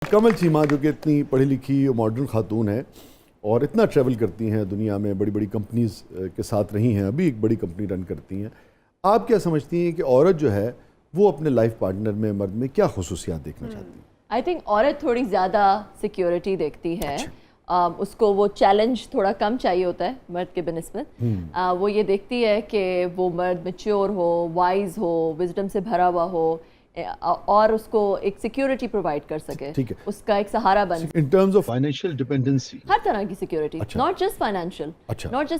کمل چیمہ جو کہ اتنی پڑھی لکھی اور ماڈرن خاتون ہے اور اتنا ٹریول کرتی ہیں دنیا میں، بڑی بڑی کمپنیز کے ساتھ رہی ہیں، ابھی ایک بڑی کمپنی رن کرتی ہیں، آپ کیا سمجھتی ہیں کہ عورت جو ہے وہ اپنے لائف پارٹنر میں، مرد میں کیا خصوصیات دیکھنا چاہتی ہیں؟ آئی تھنک عورت تھوڑی زیادہ سیکیورٹی دیکھتی ہے، اس کو وہ چیلنج تھوڑا کم چاہیے ہوتا ہے مرد کے بنسبت. وہ یہ دیکھتی ہے کہ وہ مرد میچور ہو، وائز ہو، وزڈم سے بھرا ہوا ہو اور اس کو ایک سیکیورٹی پرووائڈ کر سکے، اس کا ایک سہارا بن سکے. In terms of financial dependency ہر طرح کی security, not just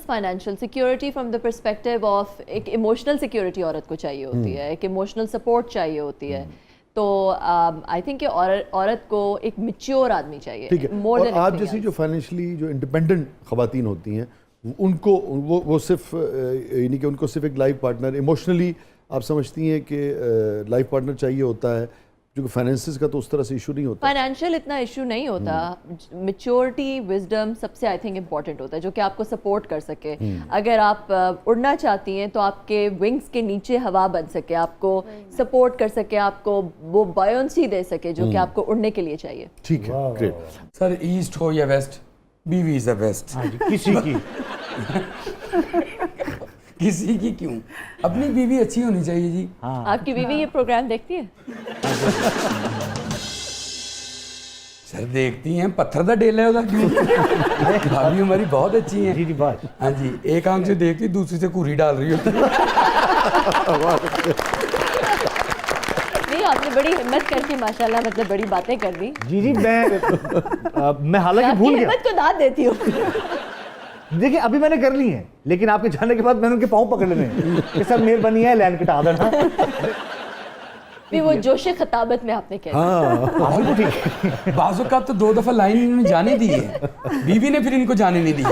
financial security from the perspective of ایک ایموشنل سیکیورٹی عورت کو چاہیے ہوتی ہے، ایک ایموشنل سپورٹ چاہیے ہوتی ہے. تو آئی تھنک کہ عورت کو ایک میچور آدمی چاہیے. ٹھیک ہے. اور آپ جیسی جو فائنینشلی جو انڈیپینڈنٹ خواتین ہوتی ہیں ان کو وہ صرف یعنی کہ ان کو صرف ایک لائف پارٹنر ایموشنلی آپ سمجھتی ہیں کہ لائف پارٹنر چاہیے ہوتا ہے، جو کہ فائنینسز کا تو اس طرح سے ایشو نہیں ہوتا؟ فائنینشیل اتنا ایشو نہیں ہوتا، میچورٹی وزڈم سب سے آئی تھنک امپورٹنٹ ہوتا ہے، جو کہ آپ کو سپورٹ کر سکے. اگر آپ اڑنا چاہتی ہیں تو آپ کے ونگز کے نیچے ہوا بن سکے، آپ کو سپورٹ کر سکے، آپ کو وہ بایونسی دے سکے جو کہ آپ کو اڑنے کے لیے چاہیے. ٹھیک ہے، گریٹ. سر ایسٹ ہو یا ویسٹ، بیوی از اے ویسٹ. کسی کی کسی کی کیوں، اپنی بیوی اچھی ہونی چاہیے جی. آپ کی بیوی یہ پروگرام دیکھتی ہے؟ سر دیکھتی ہیں، پتھر دا ڈیل ہے ہوگا کیوں. بھابھی ہماری بہت اچھی ہیں. جی جی بات. ہاں جی، ایک آنکھ سے دیکھتی دوسری سے کوری ڈال رہی ہوتی ہے. نہیں، آپ نے بڑی ہمت کر کے ماشاءاللہ مطلب بڑی باتیں کر دی. جی جی میں حالانکہ بھول گیا. ہمت کو داد دیتی ہوں. دیکھیں ابھی میں نے کر لی ہیں، لیکن آپ کے جانے کے بعد میں نے ان کے پاؤں پکڑ لینے ہیں کہ سر مہربانی ہے لینڈ کٹا دینا. بھی وہ جوش خطابت میں آپ نے کہا. ہاں ٹھیک. بعض اوقات تو 2 دفعہ لائن انہوں نے جانے دی ہے، بیوی نے پھر ان کو جانے نہیں دی.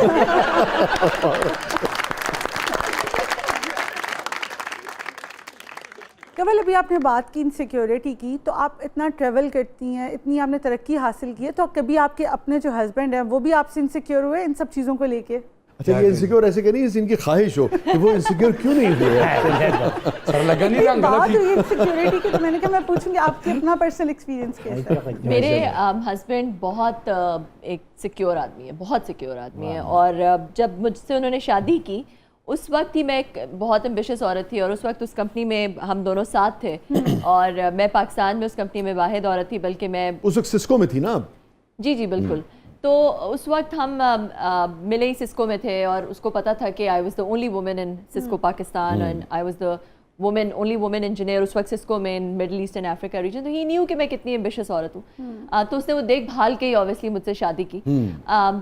کمل ابھی آپ نے بات کی انسیکیورٹی کی، تو آپ اتنا ٹریول کرتی ہیں، اتنی آپ نے ترقی حاصل کی ہے، تو کبھی آپ کے اپنے جو ہسبینڈ ہیں وہ بھی آپ سے انسیکیور ہوئے ان سب چیزوں کو لے کے؟ اچھا، یہ انسیکیور ایسے کہ نہیں ان کی خواہش ہو کہ وہ انسیکیور کیوں نہیں ہوئے؟ سر لگا نہیں رنگ بات ہوئی انسیکیورٹی کی تو میں نے کہا میں پوچھوں گی آپ کے اپنا پرسنل ایکسپیرینس کیسا ہے؟ میرے ہسبینڈ بہت ایک سیکیور آدمی ہے، بہت سیکیور آدمی ہے. اور جب مجھ سے انہوں نے شادی کی اس وقت ہی میں ایک بہت ایمبیشس عورت تھی، اور اس وقت اس کمپنی میں ہم دونوں ساتھ تھے، اور میں پاکستان میں اس کمپنی میں واحد عورت تھی، بلکہ میں اس وقت سسکو میں تھی نا؟ جی جی بالکل. تو اس وقت ہم ملے ہی سسکو میں تھے، اور اس کو پتا تھا کہ I was the only woman in Cisco Pakistan, and I was the only woman engineer اس وقت سسکو میں in Middle East and Africa region. تو ہی نیو کہ میں کتنی ایمبیشس عورت ہوں. تو اس نے وہ دیکھ بھال کے ہی اوبیسلی مجھ سے شادی کی.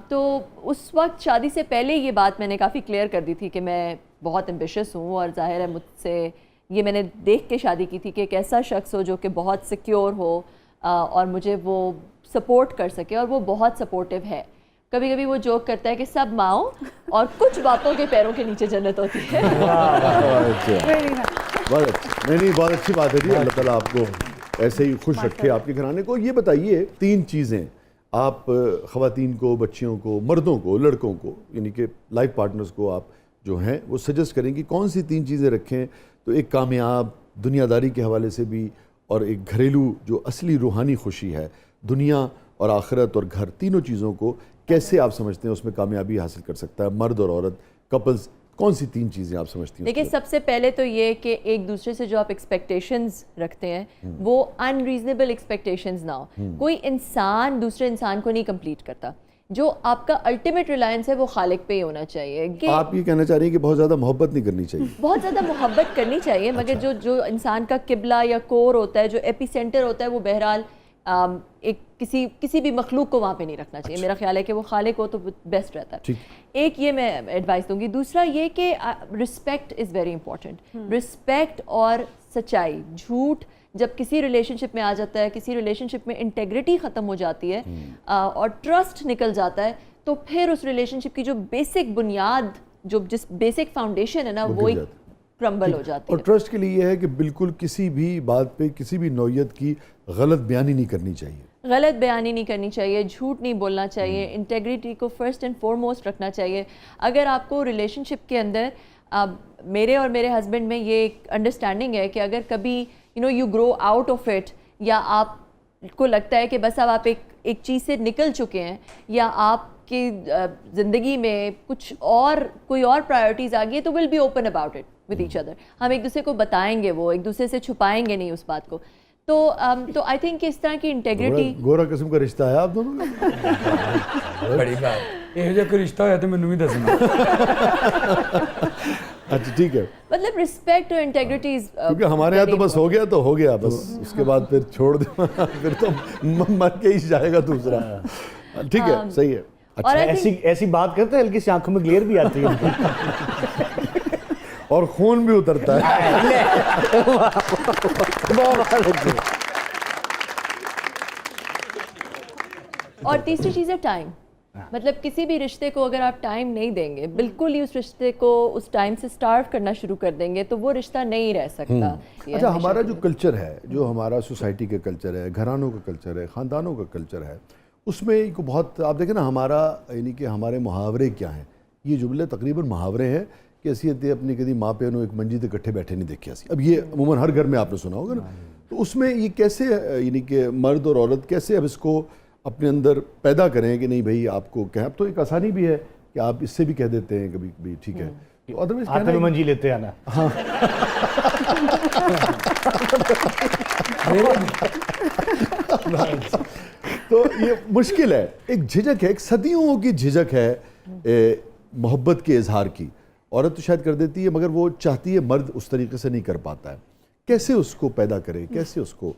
تو اس وقت شادی سے پہلے یہ بات میں نے کافی کلیئر کر دی تھی کہ میں بہت ایمبیشس ہوں، اور ظاہر ہے مجھ سے یہ میں نے دیکھ کے شادی کی تھی کہ ایک ایسا شخص ہو جو کہ بہت سیکیور ہو اور مجھے وہ سپورٹ کر سکے، اور وہ بہت سپورٹیو ہے. کبھی کبھی وہ جوک کرتا ہے کہ سب ماؤں اور کچھ باپوں کے پیروں کے نیچے جنت ہوتی ہے. بہت اچھی بات ہے جی. اللہ تعالیٰ آپ کو ایسے ہی خوش رکھے، آپ کے گھرانے کو. یہ بتائیے 3 چیزیں آپ خواتین کو، بچیوں کو، مردوں کو، لڑکوں کو، یعنی کہ لائف پارٹنرز کو آپ جو ہیں وہ سجیسٹ کریں کہ کون سی 3 چیزیں رکھیں تو ایک کامیاب دنیا داری کے حوالے سے بھی، اور ایک گھریلو جو اصلی روحانی خوشی ہے، دنیا اور آخرت اور گھر، تینوں چیزوں کو کیسے آپ سمجھتے ہیں اس میں کامیابی حاصل کر سکتا ہے مرد اور عورت، کپلز؟ کون سی 3 چیزیں آپ سمجھتی ہیں؟ دیکھیں سب سے پہلے تو یہ کہ ایک دوسرے سے جو آپ ایکسپیکٹیشنز رکھتے ہیں وہ ان ریزنیبل ایکسپیکٹیشنز نہ ہو. کوئی انسان دوسرے انسان کو نہیں کمپلیٹ کرتا. جو آپ کا الٹیمیٹ ریلائنس ہے وہ خالق پہ ہی ہونا چاہیے. آپ یہ کہنا چاہ رہی ہیں کہ بہت زیادہ محبت نہیں کرنی چاہیے؟ بہت زیادہ محبت کرنی چاہیے، مگر جو انسان کا قبلہ یا کور ہوتا ہے، جو ایپی سینٹر ہوتا ہے، وہ بہرحال ایک کسی بھی مخلوق کو وہاں پہ نہیں رکھنا چاہیے. میرا خیال ہے کہ وہ خالق ہو تو بیسٹ رہتا ہے. ایک یہ میں ایڈوائس دوں گی. دوسرا یہ کہ respect is very important. Respect اور سچائی. جھوٹ جب کسی ریلیشن شپ میں آ جاتا ہے، کسی ریلیشن شپ میں انٹیگریٹی ختم ہو جاتی ہے اور ٹرسٹ نکل جاتا ہے، تو پھر اس ریلیشن شپ کی جو بیسک بنیاد، جس بیسک فاؤنڈیشن ہے نا، وہ کرمبل ہو جاتی ہے. اور ٹرسٹ کے لیے یہ ہے کہ بالکل کسی بھی بات پہ کسی بھی نوعیت کی غلط بیانی نہیں کرنی چاہیے. غلط بیانی نہیں کرنی چاہیے، جھوٹ نہیں بولنا چاہیے، انٹیگریٹی کو فرسٹ اینڈ فارموسٹ رکھنا چاہیے. اگر آپ کو ریلیشن شپ کے اندر میرے اور میرے ہسبینڈ میں یہ ایک انڈرسٹینڈنگ ہے کہ اگر کبھی you grow out of it, یا آپ کو لگتا ہے کہ بس اب آپ ایک چیز سے نکل چکے ہیں یا آپ کی زندگی میں کچھ اور کوئی اور پرائیورٹیز آ گئی ہے تو will be open about it with each other. ہم ایک دوسرے کو بتائیں گے, وہ ایک دوسرے سے چھپائیں گے نہیں اس بات کو. تو آئی تھنک اس طرح کی انٹیگریٹی. گورا قسم کا رشتہ ہے آپ دونوں کا. بڑی بات, یہ جو کوئی رشتہ ہوا تو مینوں بھی دسنا. اچھا ٹھیک ہے, مطلب رسپیکٹ اور انٹیگریٹی, کیونکہ ہمارے یہاں تو بس ہو گیا تو ہو گیا بس, اس کے بعد پھر چھوڑ دیں پھر تو مر کے ہی جائے گا دوسرا. ٹھیک ہے, صحیح ہے. اور ایسی بات کرتے ہیں ہلکی سی آنکھوں میں گلیئر بھی آتی ہے اور خون بھی اترتا ہے. اور تیسری چیز ہے ٹائم. مطلب کسی بھی رشتے کو اگر آپ ٹائم نہیں دیں گے, بالکل ہی اس رشتے کو اس ٹائم سے سٹارٹ کرنا شروع کر دیں گے تو وہ رشتہ نہیں رہ سکتا. اچھا, ہمارا جو کلچر ہے, جو ہمارا سوسائٹی کا کلچر ہے, گھرانوں کا کلچر ہے, خاندانوں کا کلچر ہے, اس میں ایک بہت آپ دیکھیں نا ہمارا یعنی کہ ہمارے محاورے کیا ہیں. یہ جملے تقریباً محاورے ہیں کہ اسی اپنی کدی ماں پیو ایک منجی تے کٹھے بیٹھے نہیں دیکھے اسی. اب یہ عموماً ہر گھر میں آپ نے سنا ہوگا نا. تو اس میں یہ کیسے یعنی کہ مرد اور عورت کیسے اب اس کو اپنے اندر پیدا کریں کہ نہیں بھائی آپ کو کہیں. اب تو ایک آسانی بھی ہے کہ آپ اس سے بھی کہہ دیتے ہیں کبھی بھی ٹھیک ہے, تو ادروائز ہاتھ میں منجی لیتے ہیں نا. تو یہ مشکل ہے, ایک جھجک ہے, ایک صدیوں کی جھجک ہے محبت کے اظہار کی. عورت تو شاید کر دیتی ہے مگر وہ چاہتی ہے مرد اس طریقے سے نہیں کر پاتا ہے. کیسے اس کو پیدا کرے, کیسے اس کو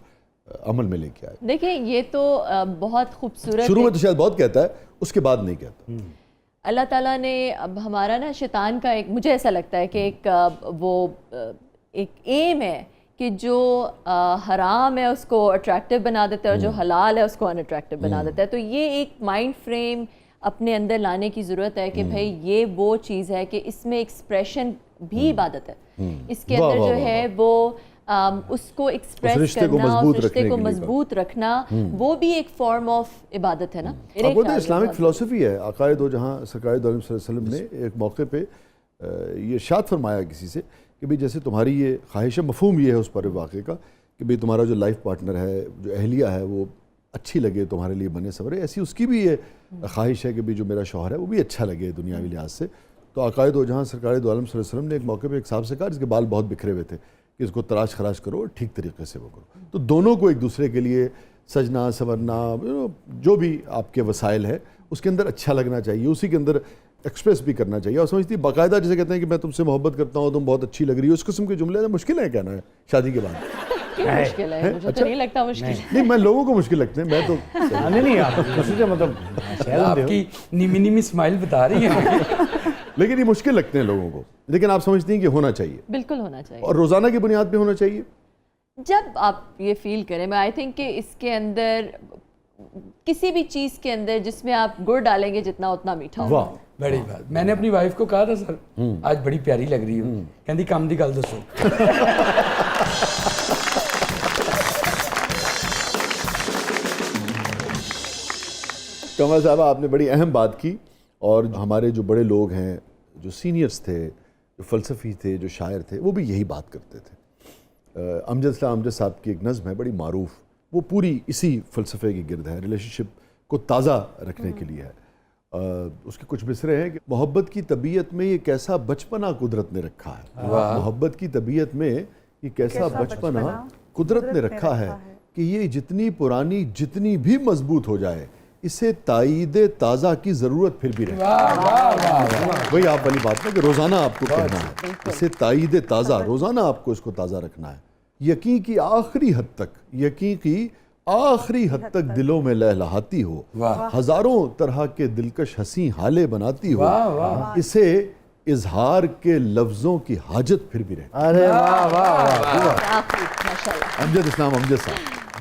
عمل میں لے کے آئے؟ دیکھیں یہ تو بہت خوبصورت, شروع میں تو شاید بہت کہتا ہے, اس کے بعد نہیں کہتا. اللہ تعالیٰ نے اب ہمارا نا شیطان کا ایک, مجھے ایسا لگتا ہے کہ ایک وہ ایک ایم ہے کہ جو حرام ہے اس کو اٹریکٹیو بنا دیتا ہے اور جو حلال ہے اس کو ان اٹریکٹیو بنا دیتا ہے. تو یہ ایک مائنڈ فریم اپنے اندر لانے کی ضرورت ہے کہ بھائی یہ وہ چیز ہے کہ اس میں ایکسپریشن بھی عبادت ہے. اس کے اندر جو ہے وہ اس کو ایکسپریس کرنا, اس رشتے کو مضبوط رکھنا, وہ بھی ایک فارم آف عبادت ہے نا. اب وہ تو اسلامک فلسفی ہے. آقائے دو جہاں سرکار دو عالم صلی اللہ علیہ وسلم نے ایک موقع پہ یہ ارشاد فرمایا کسی سے کہ بھئی جیسے تمہاری یہ خواہش ہے, مفہوم یہ ہے اس پر واقعے کا کہ بھئی تمہارا جو لائف پارٹنر ہے, جو اہلیہ ہے وہ اچھی لگے تمہارے لیے بنے سورے, ایسی اس کی بھی یہ خواہش ہے کہ بھئی جو میرا شوہر ہے وہ بھی اچھا لگے دنیاوی لحاظ سے. تو آقائے دو جہاں سرکار دو عالم صلی اللہ علیہ وسلم نے ایک موقع پہ ایک صاحب سے کہا جس کے بال بہت بکھرے ہوئے تھے کہ اس کو تراش خراش کرو اور ٹھیک طریقے سے وہ کرو. تو دونوں کو ایک دوسرے کے لیے سجنا سورنا جو بھی آپ کے وسائل ہے اس کے اندر اچھا لگنا چاہیے, اسی کے اندر ایکسپریس بھی کرنا چاہیے. اور سمجھتی باقاعدہ جیسے کہتے ہیں کہ میں تم سے محبت کرتا ہوں, تم بہت اچھی لگ رہی ہو, اس قسم کے جملے مشکل ہے کہنا ہے شادی کے بعد. کیوں مشکل ہے؟ مجھے تو نہیں لگتا مشکل. نہیں, میں لوگوں کو مشکل لگتے ہیں, میں تو نہیں آپ کسی سے مطلب آپ کی نیمی نیمی اسمائل بتا رہی ہیں لیکن یہ مشکل لگتے ہیں لوگوں کو, لیکن آپ سمجھتی ہیں کہ ہونا چاہیے, بالکل ہونا چاہیے, اور روزانہ کی بنیاد پہ ہونا چاہیے. جب آپ یہ فیل کریں, میں آئی تھنک کہ اس کے اندر کسی بھی چیز کے اندر جس میں آپ گڑ ڈالیں گے جتنا اتنا میٹھا ہوگا. بڑی بات. میں نے اپنی وائف کو کہا تھا سر آج بڑی پیاری لگ رہی ہوں, کہندی کام دی گل دسو. کمال صاحب آپ نے بڑی اہم بات کی, اور ہمارے جو بڑے لوگ ہیں, جو سینئرز تھے, جو فلسفی تھے, جو شاعر تھے, وہ بھی یہی بات کرتے تھے. امجد اسلام امجد صاحب کی ایک نظم ہے بڑی معروف, وہ پوری اسی فلسفے کی گرد ہے, ریلیشن شپ کو تازہ رکھنے کے لیے ہے. اس کے کچھ مصرے ہیں کہ محبت کی طبیعت میں یہ کیسا بچپنا قدرت نے رکھا ہے. محبت کی طبیعت میں یہ کیسا بچپنا قدرت نے رکھا ہے کہ یہ جتنی پرانی جتنی بھی مضبوط ہو جائے اسے تائید تازہ کی ضرورت پھر بھی رہے. وہی آپ والی بات ہے کہ روزانہ آپ کو کہنا ہے اسے تائید تازہ, روزانہ آپ کو اس کو تازہ رکھنا ہے. یقین کی آخری حد تک, یقین کی آخری حد تک دلوں میں لہلہاتی ہو, ہزاروں طرح کے دلکش حسین حالے بناتی ہو, اسے اظہار کے لفظوں کی حاجت پھر بھی رہتی ہے. ارے واہ واہ واہ, امجد اسلام امجد صاحب.